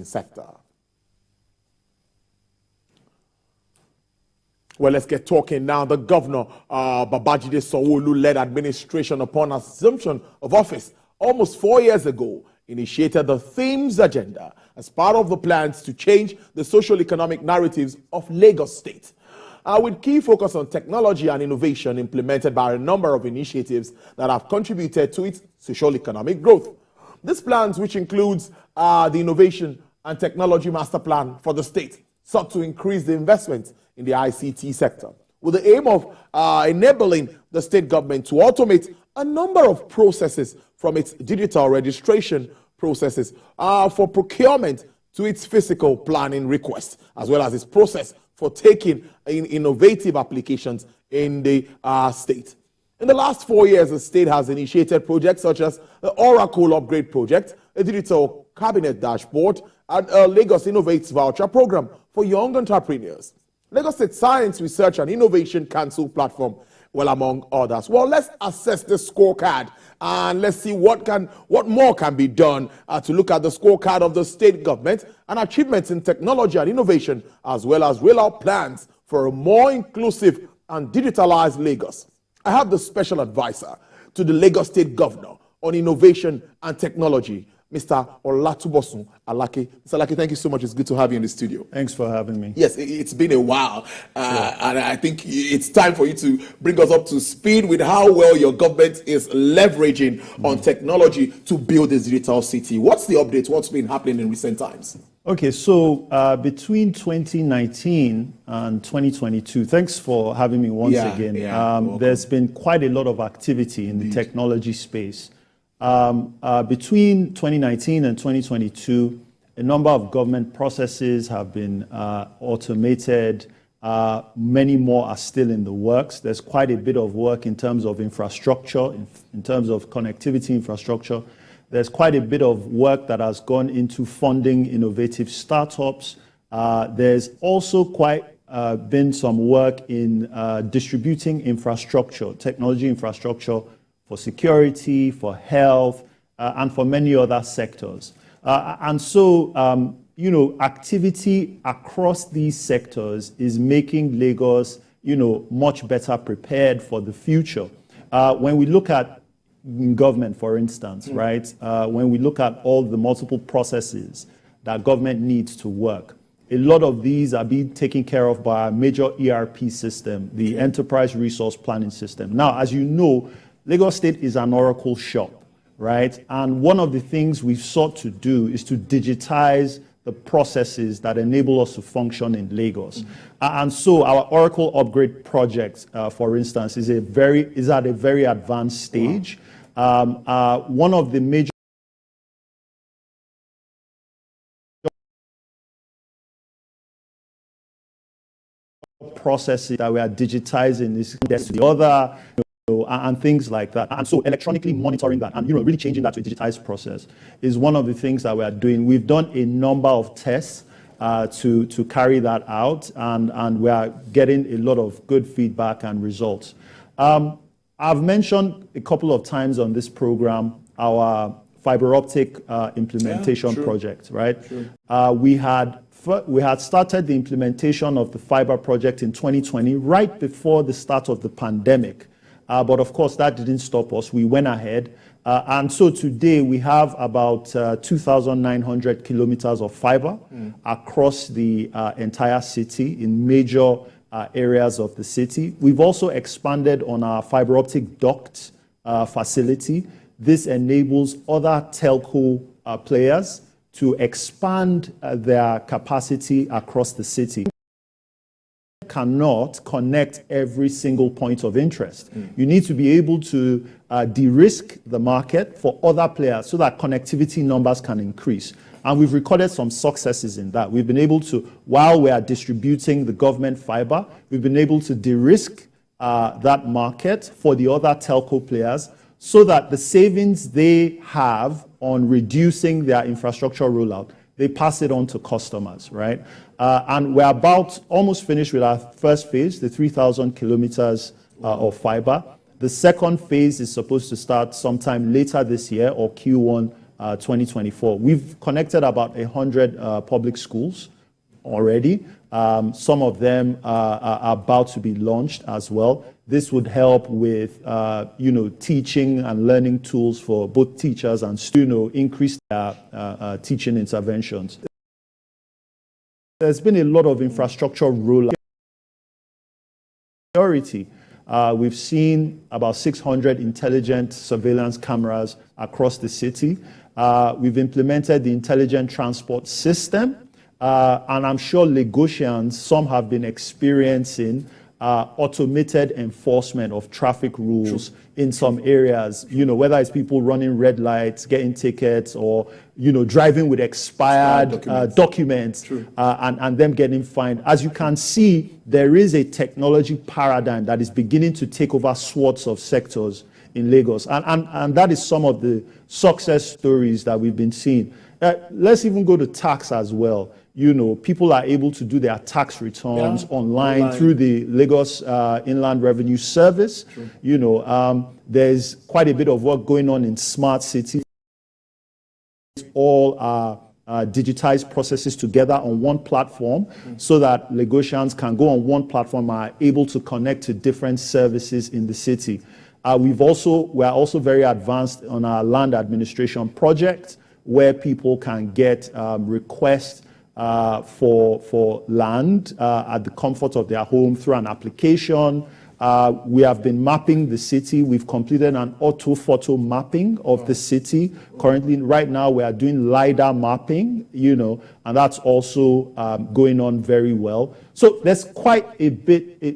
sector. Well, let's get talking now. The governor, Babajide Sanwo-Olu-led administration, upon assumption of office almost 4 years ago, initiated the themes agenda as part of the plans to change the social-economic narratives of Lagos State. With key focus on technology and innovation implemented by a number of initiatives that have contributed to its social-economic growth. These plans, which includes the Innovation and Technology Master Plan for the state, sought to increase the investment in the ICT sector, with the aim of enabling the state government to automate a number of processes, from its digital registration processes for procurement to its physical planning requests, as well as its process for taking in innovative applications in the state. In the last 4 years, the state has initiated projects such as the Oracle Upgrade Project, a digital cabinet dashboard, and a Lagos Innovates voucher program for young entrepreneurs. Lagos State Science, Research and Innovation Council platform, well, among others. Well, let's assess the scorecard and let's see what more can be done to look at the scorecard of the state government and achievements in technology and innovation, as well as roll out plans for a more inclusive and digitalized Lagos. I have the special advisor to the Lagos State Governor on Innovation and Technology, Mr. Olatubosun Alake. Mr. Alake, thank you so much. It's good to have you in the studio. Thanks for having me. Yes, it's been a while, and I think it's time for you to bring us up to speed with how well your government is leveraging on technology to build this digital city. What's the update? What's been happening in recent times? Okay, so between 2019 and 2022, thanks for having me once again. There's been quite a lot of activity in the technology space. Between 2019 and 2022, a number of government processes have been automated. Many more are still in the works. There's quite a bit of work in terms of infrastructure, in terms of connectivity infrastructure. There's quite a bit of work that has gone into funding innovative startups. There's also quite been some work in distributing infrastructure, technology infrastructure, for security, for health, and for many other sectors. And so, activity across these sectors is making Lagos, much better prepared for the future. When we look at government, for instance, right? When we look at all the multiple processes that government needs to work, a lot of these are being taken care of by a major ERP system, the Enterprise Resource Planning System. Now, as you know, Lagos State is an Oracle shop, right? And one of the things we've sought to do is to digitize the processes that enable us to function in Lagos. And so our Oracle Upgrade project, for instance, is at a very advanced stage. One of the major processes that we are digitizing is the other, and things like that. And so electronically monitoring that and really changing that to a digitized process is one of the things that we are doing. We've done a number of tests to carry that out, and we are getting a lot of good feedback and results. I've mentioned a couple of times on this program our fiber optic implementation project, right? Sure. We had started the implementation of the fiber project in 2020, right before the start of the pandemic. But of course, that didn't stop us. We went ahead. And so today we have about 2,900 kilometers of fiber across the entire city in major areas of the city. We've also expanded on our fiber optic duct facility. This enables other telco players to expand their capacity across the city. Cannot connect every single point of interest. You need to be able to de-risk the market for other players so that connectivity numbers can increase. And we've recorded some successes in that. We've been able to, while we are distributing the government fiber, we've been able to de-risk that market for the other telco players so that the savings they have on reducing their infrastructure rollout, they pass it on to customers, right? And we're about almost finished with our first phase, the 3,000 kilometers of fiber. The second phase is supposed to start sometime later this year or Q1 2024. We've connected about 100 public schools already. Some of them are about to be launched as well. This would help with, teaching and learning tools for both teachers and students, increase their teaching interventions. There's been a lot of infrastructure rollout. We've seen about 600 intelligent surveillance cameras across the city. We've implemented the intelligent transport system. And I'm sure Lagosians, some have been experiencing automated enforcement of traffic rules in some areas, whether it's people running red lights, getting tickets, or, driving with expired documents and them getting fined. As you can see, there is a technology paradigm that is beginning to take over swaths of sectors in Lagos. And that is some of the success stories that we've been seeing. Let's even go to tax as well. People are able to do their tax returns online through the Lagos Inland Revenue Service. There's quite a bit of work going on in smart cities. All are digitized processes together on one platform so that Lagosians can go on one platform and are able to connect to different services in the city. We are also very advanced on our land administration project, where people can get requests for land at the comfort of their home through an application. We have been mapping the city. We've completed an auto-photo mapping of the city. Currently, right now, we are doing LiDAR mapping, and that's also going on very well. So there's quite a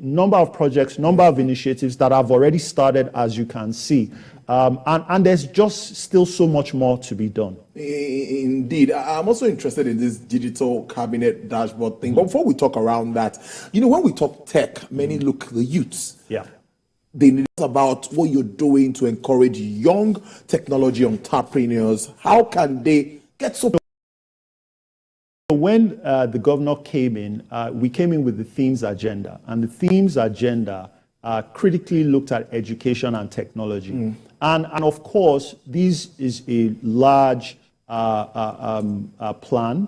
number of projects, number of initiatives that have already started, as you can see. And there's just still so much more to be done. Indeed. I'm also interested in this digital cabinet dashboard thing. But before we talk around that, when we talk tech, many look at the youths. Yeah. They know about what you're doing to encourage young technology entrepreneurs. How can they get so? When the governor came in, we came in with the themes agenda. And the themes agenda critically looked at education and technology. And of course, this is a large plan.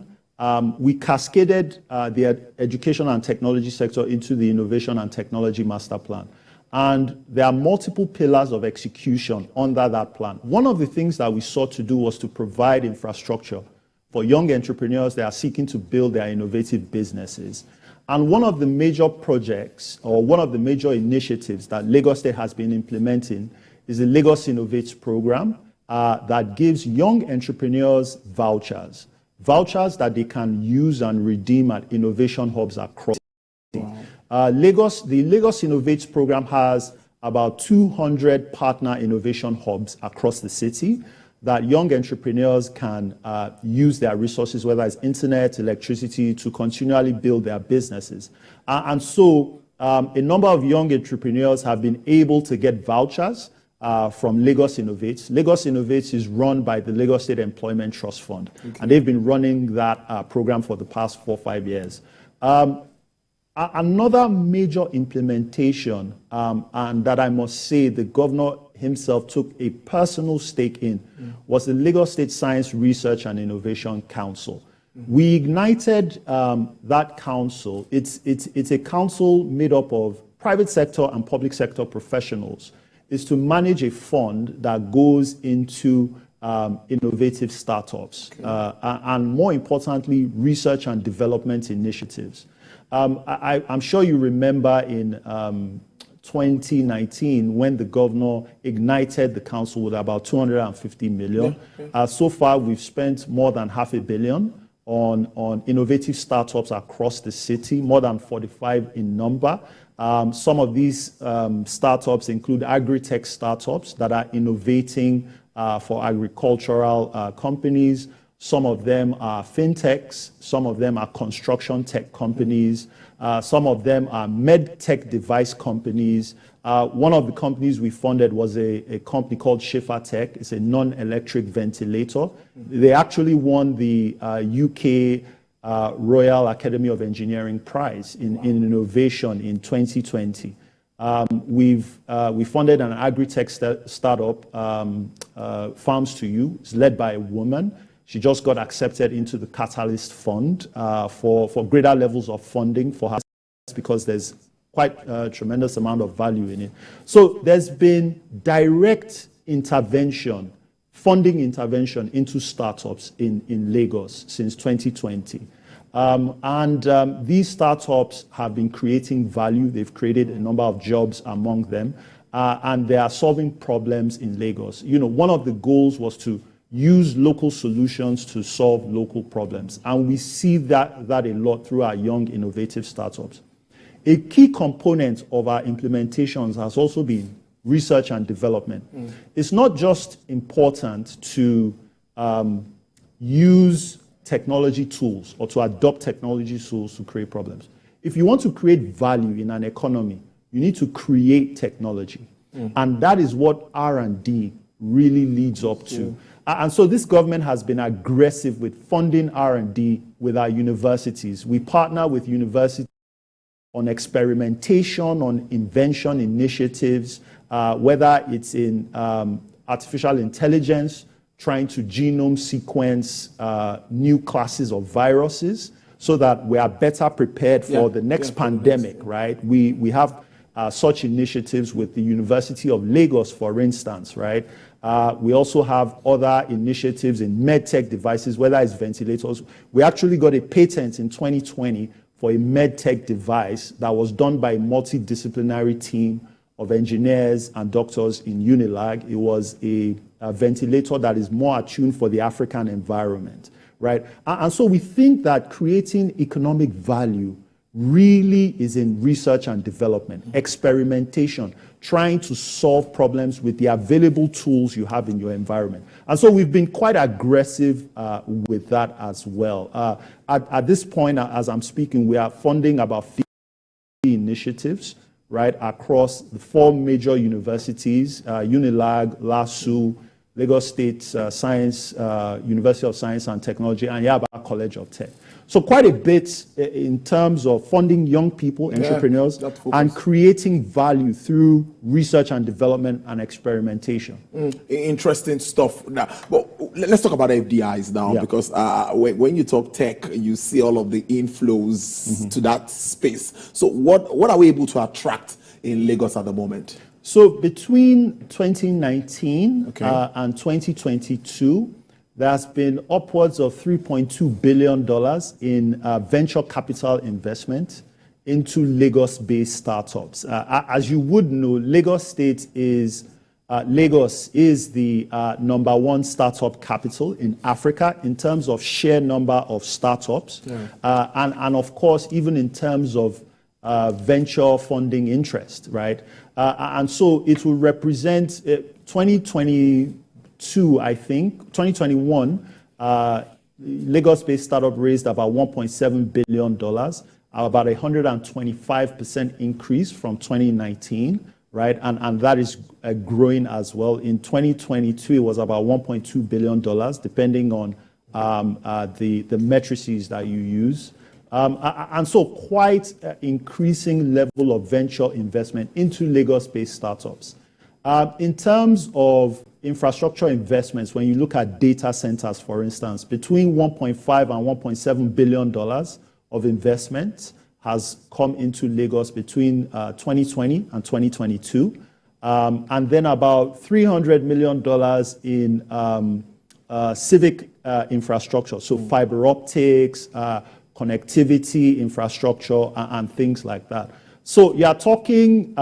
We cascaded the education and technology sector into the innovation and technology master plan. And there are multiple pillars of execution under that plan. One of the things that we sought to do was to provide infrastructure for young entrepreneurs that are seeking to build their innovative businesses. And one of the major projects, or one of the major initiatives that Lagos State has been implementing is the Lagos Innovates program that gives young entrepreneurs vouchers that they can use and redeem at innovation hubs across the city. The Lagos Innovates program has about 200 partner innovation hubs across the city that young entrepreneurs can use their resources, whether it's internet, electricity, to continually build their businesses. And so a number of young entrepreneurs have been able to get vouchers from Lagos Innovates. Lagos Innovates is run by the Lagos State Employment Trust Fund, and they've been running that program for the past 4 or 5 years. Another major implementation, and that I must say the governor himself took a personal stake in, was the Lagos State Science Research and Innovation Council. We ignited that council. It's a council made up of private sector and public sector professionals. Is to manage a fund that goes into innovative startups and, more importantly, research and development initiatives. I'm sure you remember in 2019 when the governor ignited the council with about 250 million. So far, we've spent more than $500 million on innovative startups across the city, more than 45 in number. Some of these startups include agri-tech startups that are innovating for agricultural companies. Some of them are fintechs. Some of them are construction tech companies. Some of them are med tech device companies. One of the companies we funded was a company called Schaefer Tech. It's a non-electric ventilator. They actually won the UK Royal Academy of Engineering Prize in innovation in 2020. We funded an agri-tech startup, Farms to You. It's led by a woman. She just got accepted into the Catalyst Fund for greater levels of funding for her, because there's quite a tremendous amount of value in it. So there's been direct intervention, funding intervention into startups in Lagos since 2020. These startups have been creating value. They've created a number of jobs among them, and they are solving problems in Lagos. One of the goals was to use local solutions to solve local problems, and we see that a lot through our young, innovative startups. A key component of our implementations has also been research and development. It's not just important to use technology tools or to adopt technology tools to create problems. If you want to create value in an economy, you need to create technology. And that is what R&D really leads up to. And so this government has been aggressive with funding R&D with our universities. We partner with universities on experimentation, on invention initiatives, whether it's in artificial intelligence, trying to genome sequence new classes of viruses so that we are better prepared for the next pandemic, right? We have such initiatives with the University of Lagos, for instance, right? We also have other initiatives in medtech devices, whether it's ventilators. We actually got a patent in 2020 for a medtech device that was done by a multidisciplinary team of engineers and doctors in UNILAG. It was a ventilator that is more attuned for the African environment, right? And so we think that creating economic value really is in research and development, experimentation, trying to solve problems with the available tools you have in your environment. And so we've been quite aggressive with that as well. At this point, as I'm speaking, we are funding about 50 initiatives, right, across the 4 major universities, UNILAG, LASU, Lagos State Science, University of Science and Technology, and Yaba College of Tech. So quite a bit in terms of funding young people, entrepreneurs, and creating value through research and development and experimentation. Interesting stuff. Now, well, let's talk about FDIs now, because when you talk tech, you see all of the inflows to that space. So what are we able to attract in Lagos at the moment? So between 2019 and 2022, there's been upwards of $3.2 billion in venture capital investment into Lagos-based startups. As you would know, Lagos is the #1 startup capital in Africa in terms of sheer number of startups, and of course, even in terms of venture funding interest, right? And so it will represent 2021, Lagos-based startup raised about $1.7 billion, about 125% increase from 2019, right? And that is growing as well. In 2022, it was about $1.2 billion, depending on the matrices that you use. And so quite increasing level of venture investment into Lagos-based startups. In terms of infrastructure investments, when you look at data centers, for instance, between $1.5 and $1.7 billion of investment has come into Lagos between 2020 and 2022. And then about $300 million in civic infrastructure, so fiber optics, connectivity infrastructure, and things like that. So you're talking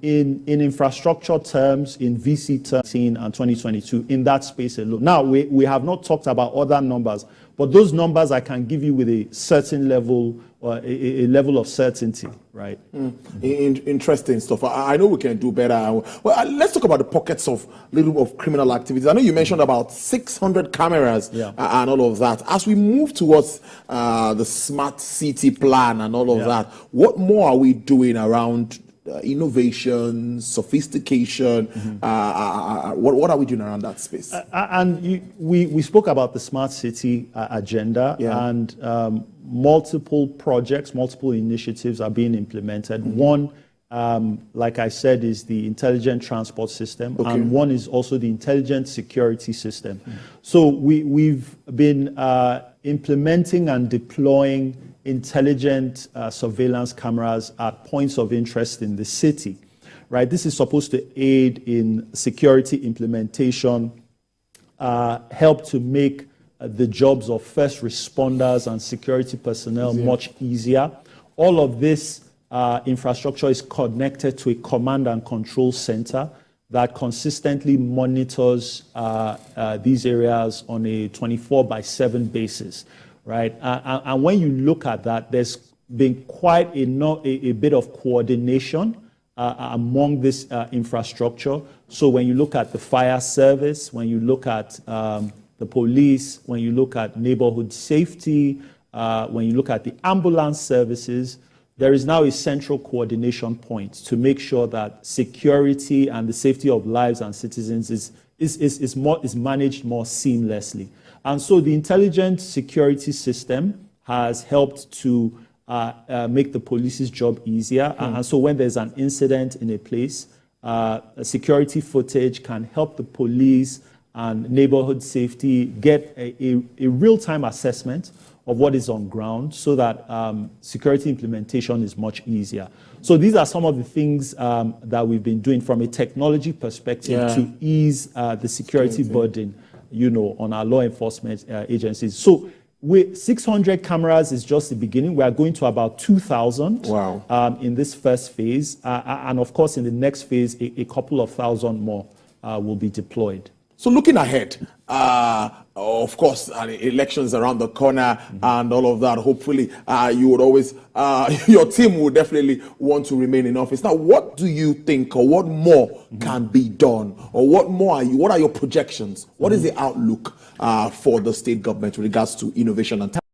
in infrastructure terms, in VC terms, in 2022, in that space alone. Now, we have not talked about other numbers, but those numbers I can give you with a certain level, or a level of certainty, right? Interesting stuff. I know we can do better. Well, let's talk about the pockets of criminal activities. I know you mentioned about 600 cameras and all of that. As we move towards the smart city plan and all of that, what more are we doing around innovation, sophistication? What are we doing around that space? We spoke about the smart city agenda, and multiple projects, multiple initiatives are being implemented. One like I said, is the intelligent transport system, and one is also the intelligent security system. So we've been implementing and deploying intelligent surveillance cameras at points of interest in the city, right? This is supposed to aid in security implementation, help to make the jobs of first responders and security personnel much easier. All of this infrastructure is connected to a command and control center that consistently monitors these areas on a 24/7 basis, right? And when you look at that, there's been quite a bit of coordination among this infrastructure. So when you look at the fire service, when you look at the police, when you look at neighborhood safety, when you look at the ambulance services, there is now a central coordination point to make sure that security and the safety of lives and citizens is managed more seamlessly. And so the intelligent security system has helped to make the police's job easier. And so when there's an incident in a place, security footage can help the police and neighborhood safety get a real-time assessment of what is on ground so that security implementation is much easier. So these are some of the things that we've been doing from a technology perspective to ease the security burden, on our law enforcement agencies. So with 600 cameras is just the beginning. We are going to about 2,000 in this first phase. And of course, in the next phase, a couple of thousand more will be deployed. So looking ahead, of course, elections around the corner and all of that, hopefully you would always, your team would definitely want to remain in office. Now, what do you think, or what more can be done? Or what are your projections? What is the outlook for the state government with regards to innovation and technology?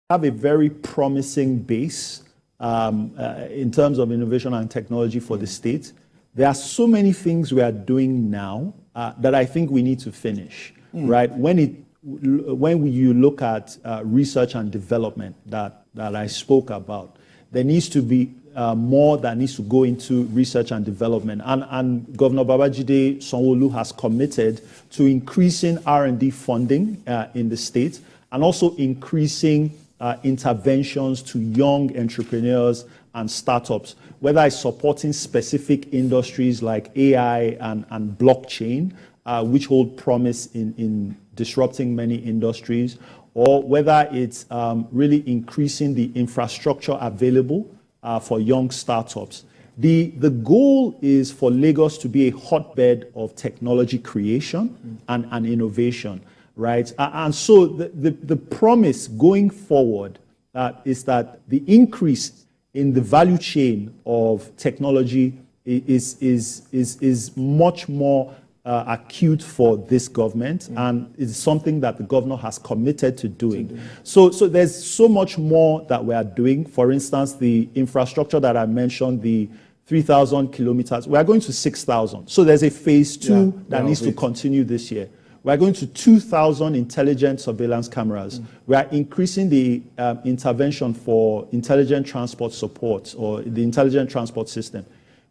Have a very promising base in terms of innovation and technology for the state. There are so many things we are doing now that I think we need to finish, right? When you look at research and development that I spoke about, there needs to be more that needs to go into research and development. And Governor Babajide Sanwo-Olu has committed to increasing R&D funding in the state and also increasing interventions to young entrepreneurs and startups, whether it's supporting specific industries like AI and blockchain, which hold promise in disrupting many industries, or whether it's really increasing the infrastructure available for young startups. The goal is for Lagos to be a hotbed of technology creation and innovation, right? And so the promise going forward is that the increase in the value chain of technology is much more acute for this government, and it's something that the governor has committed to doing. So there's so much more that we are doing. For instance, the infrastructure that I mentioned, the 3,000 kilometers, we are going to 6,000. So there's a phase two that needs to continue this year. We're going to 2,000 intelligent surveillance cameras. We are increasing the intervention for intelligent transport support, or the intelligent transport system.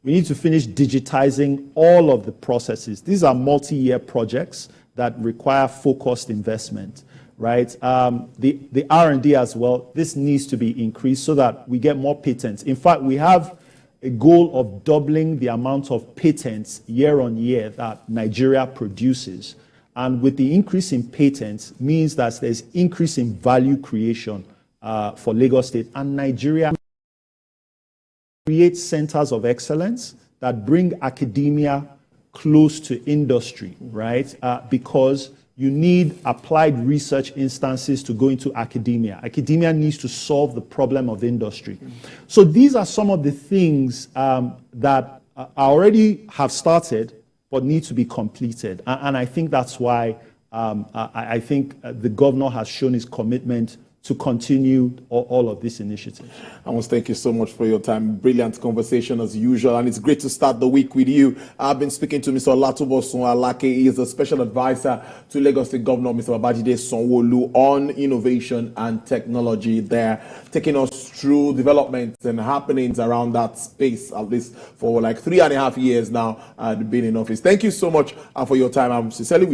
We need to finish digitizing all of the processes. These are multi-year projects that require focused investment, right? The R&D as well, this needs to be increased so that we get more patents. In fact, we have a goal of doubling the amount of patents year on year that Nigeria produces. And with the increase in patents means that there's increase in value creation for Lagos State, and Nigeria creates centers of excellence that bring academia close to industry, right? Because you need applied research instances to go into academia. Academia needs to solve the problem of industry. So these are some of the things that already have started but need to be completed. And I think that's why I think the governor has shown his commitment to continue all of these initiatives. I want to thank you so much for your time. Brilliant conversation as usual, and it's great to start the week with you. I've been speaking to Mr. Olatubosun Alake. He is the special advisor to Lagos State Governor Mr. Babajide Sanwo-Olu on innovation and technology there, taking us through developments and happenings around that space, at least for like 3.5 years now, being in office. Thank you so much for your time. I'm sincerely